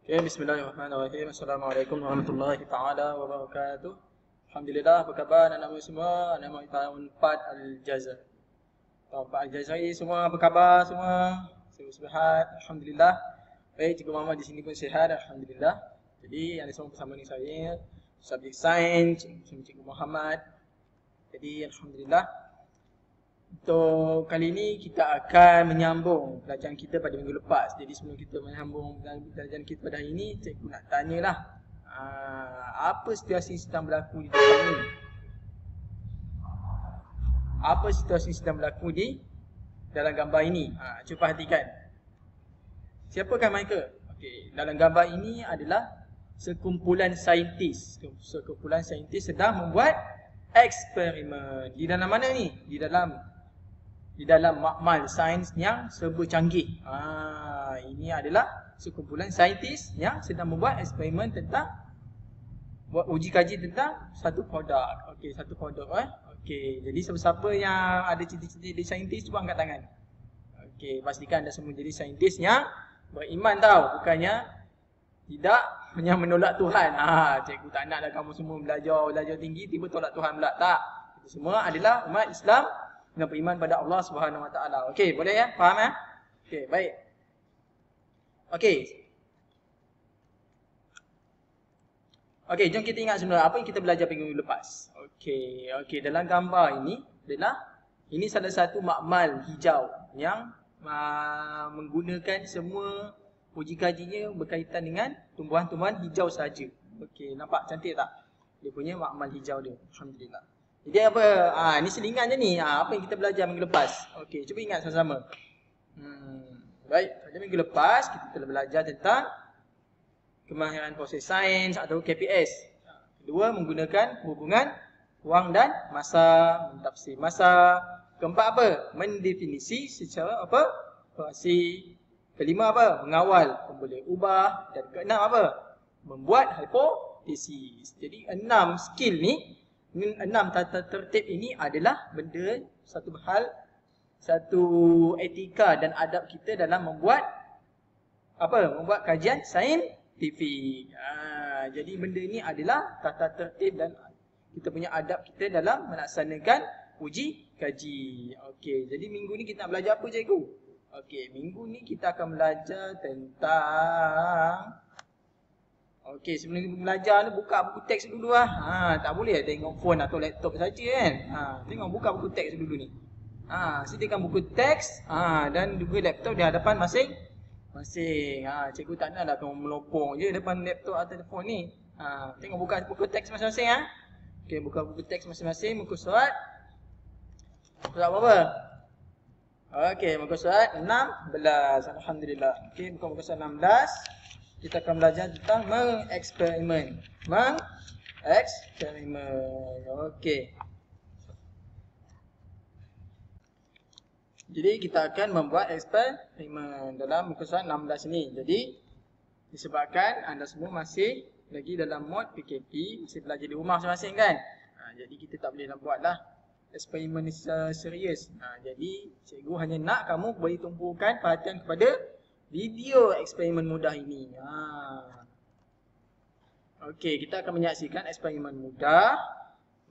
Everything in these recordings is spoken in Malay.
Okay, bismillahirrahmanirrahim. Assalamualaikum warahmatullahi taala wabarakatuh. Alhamdulillah, apa khabar anak-anak semua? Nama tahun 4 Al-Jazar. Tahun 4 Al-Jazar ini semua apa khabar semua? Sihat, alhamdulillah. Baik, Cikgu Muhammad di sini pun sihat, alhamdulillah. Jadi, ada semua bersama dengan saya, subjek sains, Cikgu Muhammad. Jadi, alhamdulillah. Untuk kali ini kita akan menyambung pelajaran kita pada minggu lepas. Jadi sebelum kita menyambung pelajaran kita pada hari ini, cikgu nak tanyalah apa situasi sedang berlaku di depan ni? Apa situasi sedang berlaku di dalam gambar ini? Cuba perhatikan. Siapakah mereka? Okey, dalam gambar ini adalah sekumpulan saintis. Sekumpulan saintis sedang membuat eksperimen. Di dalam mana ni? Di dalam makmal sains yang serba canggih. Ini adalah sekumpulan saintis yang sedang membuat eksperimen tentang buat uji kaji tentang satu produk. Okey, satu produk Okey, jadi siapa-siapa yang ada cita-cita jadi saintis cuba angkat tangan. Okey, pastikan anda semua jadi saintis yang beriman tau, bukannya tidak yang menolak Tuhan. Cikgu tak naklah kamu semua belajar tinggi tiba tolak Tuhan pula. Tak. Kita semua adalah umat Islam yang beriman pada Allah Subhanahu Wa Taala. Okey, boleh ya? Faham ya? Okey, baik. Okey, jom kita ingat sebenarnya apa yang kita belajar minggu lepas. Okey, dalam gambar ini ini salah satu makmal hijau yang menggunakan semua uji kajinya berkaitan dengan tumbuhan-tumbuhan hijau saja. Okey, nampak cantik tak? Dia punya makmal hijau dia. Alhamdulillah. Jadi apa? Ni selingan je ni. Apa yang kita belajar minggu lepas. Okey, cuba ingat sama-sama. Baik, pada minggu lepas kita telah belajar tentang kemahiran proses sains atau KPS. Kedua, menggunakan hubungan ruang dan masa, mentafsir masa. Keempat apa? Mendefinisi secara apa? Operasi. Kelima apa? Mengawal boleh ubah. Dan keenam apa? Membuat hipotesis. Jadi 6 skill ni, 6 tata tertib ini adalah benda, satu hal, satu etika dan adab kita dalam membuat apa? Membuat kajian saintifik. Jadi benda ini adalah tata tertib dan kita punya adab kita dalam melaksanakan uji kaji. Okey, jadi minggu ni kita nak belajar apa cikgu? Okey, minggu ni kita akan belajar tentang sebelum kita belajar ni buka buku teks dulu tak boleh tengok phone atau laptop saja kan. Tengok buka buku teks dulu ni. Sediakan buku teks dan juga laptop di hadapan masing-masing. Cikgu tak naklah kamu melopong je depan laptop atau telefon ni. Tengok buka buku teks masing-masing Okey, buka buku teks masing-masing, muka surat. Surat berapa? Okey, muka surat 16. Alhamdulillah. Okey, buka muka surat 16. Kita akan belajar tentang mengeksperimen. Okey. Jadi kita akan membuat eksperimen dalam muka surat 16 ini. Jadi disebabkan anda semua masih lagi dalam mod PKP, masih belajar di rumah masing-masing kan. Jadi kita tak boleh nak buatlah eksperimen serius. Jadi cikgu hanya nak kamu beri tumpukan perhatian kepada video eksperimen mudah ini. Okey, kita akan menyaksikan eksperimen mudah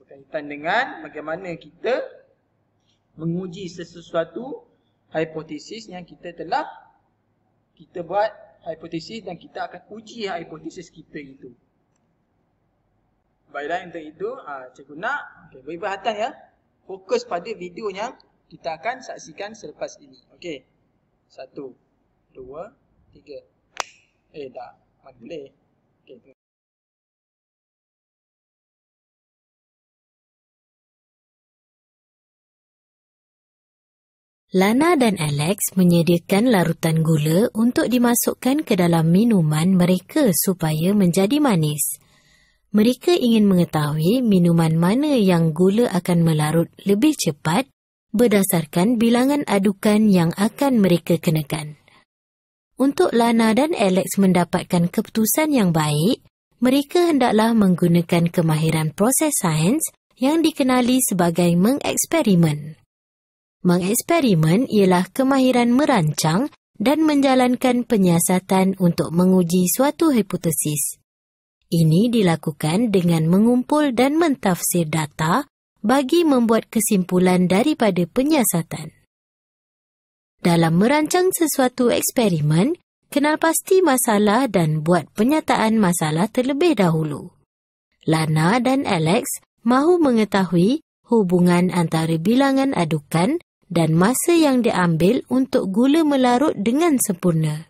berkaitan dengan bagaimana kita menguji sesuatu hipotesis yang kita buat hipotesis dan kita akan uji hipotesis kita itu. Baiklah, untuk itu cikgu nak beri perhatian ya. Fokus pada video yang kita akan saksikan selepas ini. Okey. 1 2 3. Dah. Mana boleh. Okey. Lana dan Alex menyediakan larutan gula untuk dimasukkan ke dalam minuman mereka supaya menjadi manis. Mereka ingin mengetahui minuman mana yang gula akan melarut lebih cepat berdasarkan bilangan adukan yang akan mereka kenakan. Untuk Lana dan Alex mendapatkan keputusan yang baik, mereka hendaklah menggunakan kemahiran proses sains yang dikenali sebagai mengeksperimen. Mengeksperimen ialah kemahiran merancang dan menjalankan penyiasatan untuk menguji suatu hipotesis. Ini dilakukan dengan mengumpul dan mentafsir data bagi membuat kesimpulan daripada penyiasatan. Dalam merancang sesuatu eksperimen, kenal pasti masalah dan buat penyataan masalah terlebih dahulu. Lana dan Alex mahu mengetahui hubungan antara bilangan adukan dan masa yang diambil untuk gula melarut dengan sempurna.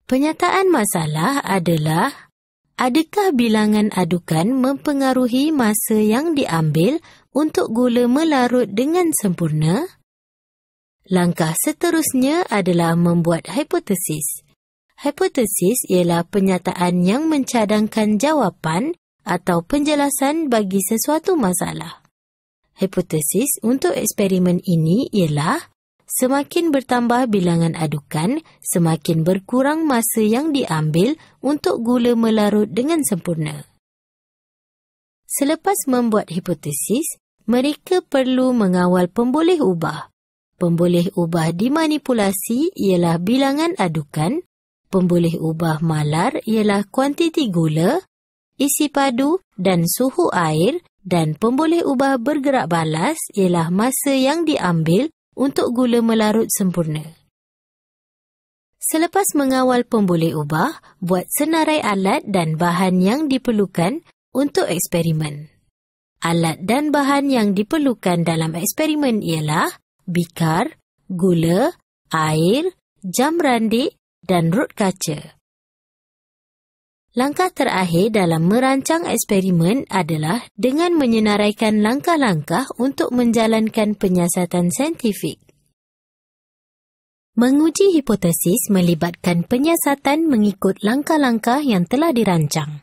Penyataan masalah adalah, adakah bilangan adukan mempengaruhi masa yang diambil untuk gula melarut dengan sempurna? Langkah seterusnya adalah membuat hipotesis. Hipotesis ialah penyataan yang mencadangkan jawapan atau penjelasan bagi sesuatu masalah. Hipotesis untuk eksperimen ini ialah semakin bertambah bilangan adukan, semakin berkurang masa yang diambil untuk gula melarut dengan sempurna. Selepas membuat hipotesis, mereka perlu mengawal pemboleh ubah. Pemboleh ubah dimanipulasi ialah bilangan adukan, pemboleh ubah malar ialah kuantiti gula, isi padu dan suhu air, dan pemboleh ubah bergerak balas ialah masa yang diambil untuk gula melarut sempurna. Selepas mengawal pemboleh ubah, buat senarai alat dan bahan yang diperlukan untuk eksperimen. Alat dan bahan yang diperlukan dalam eksperimen ialah bikar, gula, air, jam randik dan rut kaca. Langkah terakhir dalam merancang eksperimen adalah dengan menyenaraikan langkah-langkah untuk menjalankan penyiasatan saintifik. Menguji hipotesis melibatkan penyiasatan mengikut langkah-langkah yang telah dirancang.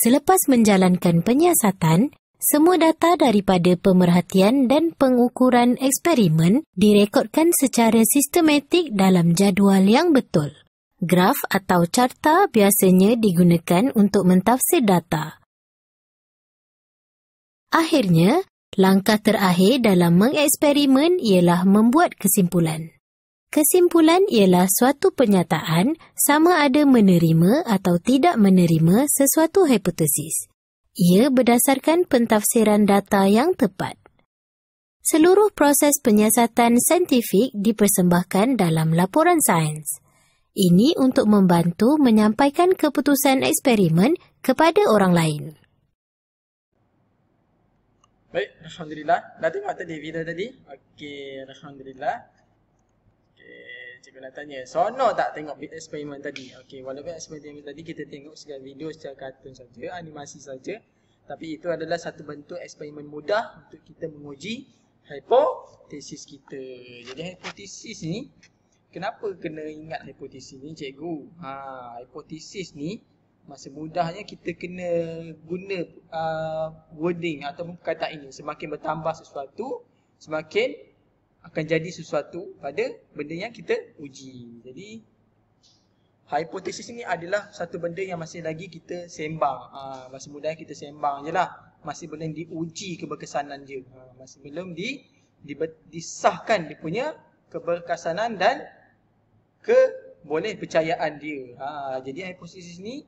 Selepas menjalankan penyiasatan, semua data daripada pemerhatian dan pengukuran eksperimen direkodkan secara sistematik dalam jadual yang betul. Graf atau carta biasanya digunakan untuk mentafsir data. Akhirnya, langkah terakhir dalam mengeksperimen ialah membuat kesimpulan. Kesimpulan ialah suatu penyataan sama ada menerima atau tidak menerima sesuatu hipotesis. Ia berdasarkan pentafsiran data yang tepat. Seluruh proses penyiasatan saintifik dipersembahkan dalam laporan sains. Ini untuk membantu menyampaikan keputusan eksperimen kepada orang lain. Baik, Alhamdulillah. Dah tengok tadi video tadi? Okey, Alhamdulillah. Cikgu nak tanya, seronok tak tengok eksperimen tadi? Okey, walaupun eksperimen tadi kita tengok secara video, secara kartun saja, animasi saja, tapi itu adalah satu bentuk eksperimen mudah untuk kita menguji hipotesis kita. Jadi hipotesis ni, kenapa kena ingat hipotesis ni, cikgu? Hipotesis ni masa mudahnya kita kena guna wording ataupun perkataan ini. Semakin bertambah sesuatu, semakin akan jadi sesuatu pada benda yang kita uji. Jadi hipotesis ini adalah satu benda yang masih lagi kita sembang. Masih mudah kita sembang je lah. Masih belum diuji keberkesanan dia. Masih belum disahkan dia punya keberkesanan dan keboleh percayaan dia. Jadi hipotesis ni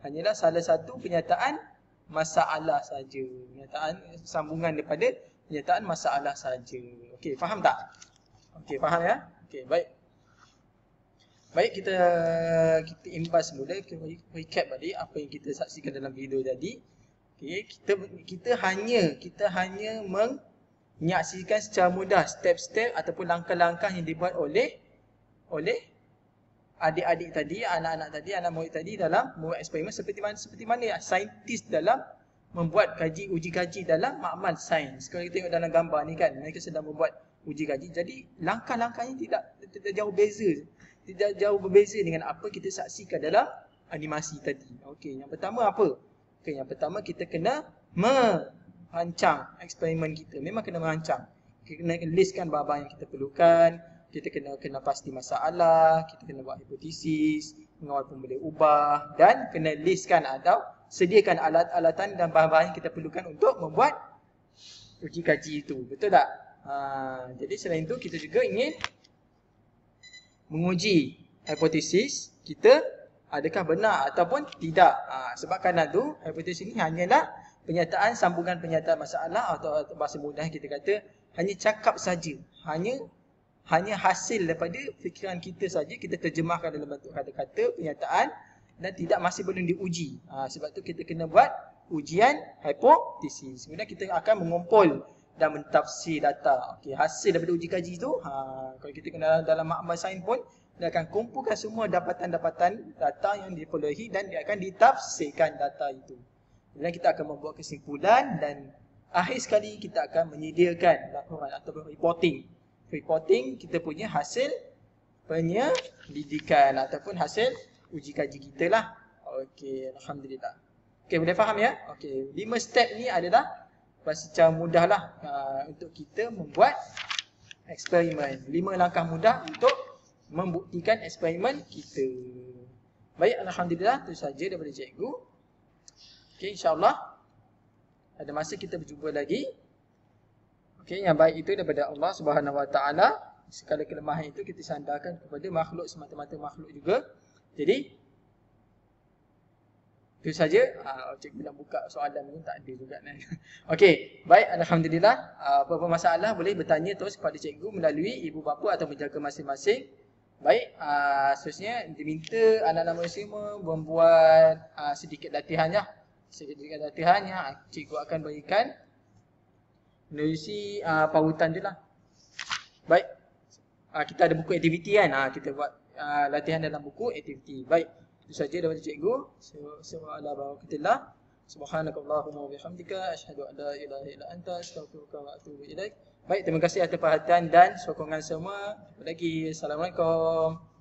hanyalah salah satu penyataan masalah saja. Penyataan sambungan daripada penyataan masalah saja. Okey, faham tak? Okey, faham ya? Okey, baik. Baik, kita imbas semula, kita recap balik apa yang kita saksikan dalam video tadi. Okey, kita hanya menyaksikan secara mudah step-step ataupun langkah-langkah yang dibuat oleh adik-adik tadi, anak-anak tadi, anak murid tadi dalam membuat eksperimen seperti mana saintis dalam membuat uji kaji dalam makmal sains. Kalau kita tengok dalam gambar ni kan, mereka sedang membuat uji kaji. Jadi langkah-langkahnya tidak jauh beza. Tidak jauh berbeza dengan apa kita saksikan dalam animasi tadi. Okey, yang pertama apa? Okey, yang pertama kita kena merancang eksperimen kita. Memang kena merancang. Kita kena listkan bahan-bahan yang kita perlukan. Kita kena pasti masalah, kita kena buat hipotesis, mengawal pun boleh ubah, dan kena listkan atau sediakan alat-alatan dan bahan-bahan yang kita perlukan untuk membuat uji kaji itu. Betul tak? Jadi selain itu kita juga ingin menguji hipotesis kita adakah benar ataupun tidak. Sebab kerana tu hipotesis ini hanyalah penyataan, sambungan penyataan masalah, atau bahasa mudah kita kata hanya cakap saja. Hanya hasil daripada fikiran kita saja, kita terjemahkan dalam bentuk kata-kata, penyataan, dan masih belum diuji. Sebab tu kita kena buat ujian hipotesis. Kemudian kita akan mengumpul dan mentafsir data. Okey, hasil daripada uji kaji tu, kalau kita kena dalam makmal sains pun, dia akan kumpulkan semua dapatan-dapatan data yang diperolehi dan dia akan ditafsirkan data itu. Kemudian kita akan membuat kesimpulan dan akhir sekali kita akan menyediakan laporan atau reporting kita punya hasil penyelidikan ataupun hasil uji kaji kita lah. Okey, alhamdulillah. Okey, boleh faham ya? Okey, 5 step ni adalah secara mudah lah untuk kita membuat eksperimen. 5 langkah mudah untuk membuktikan eksperimen kita. Baik, alhamdulillah, itu saja daripada cikgu. Okey, insya-Allah ada masa kita berjumpa lagi. Okey, yang baik itu daripada Allah Subhanahu Wa Taala. Segala kelemahan itu kita sandarkan kepada makhluk, semata-mata makhluk juga. Jadi itu saja. Cikgu nak buka soalan pun tak ada juga. Okey, baik, alhamdulillah. Apa-apa masalah boleh bertanya terus kepada cikgu melalui ibu bapa atau menjaga masing-masing. Baik, seterusnya diminta anak-anak murid semua membuat sedikit latihannya. Sedikit latihannya cikgu akan berikan menerusi pautan je lah. Baik, kita ada buku aktiviti kan, kita buat latihan dalam buku aktiviti. Baik, itu saja daripada cikgu. Subhanakallahumma wa bihamdika asyhadu an la ilaha illa anta astaghfiruka wa atubu ilaik. Baik, terima kasih atas perhatian dan sokongan semua. Jumpa lagi. Assalamualaikum.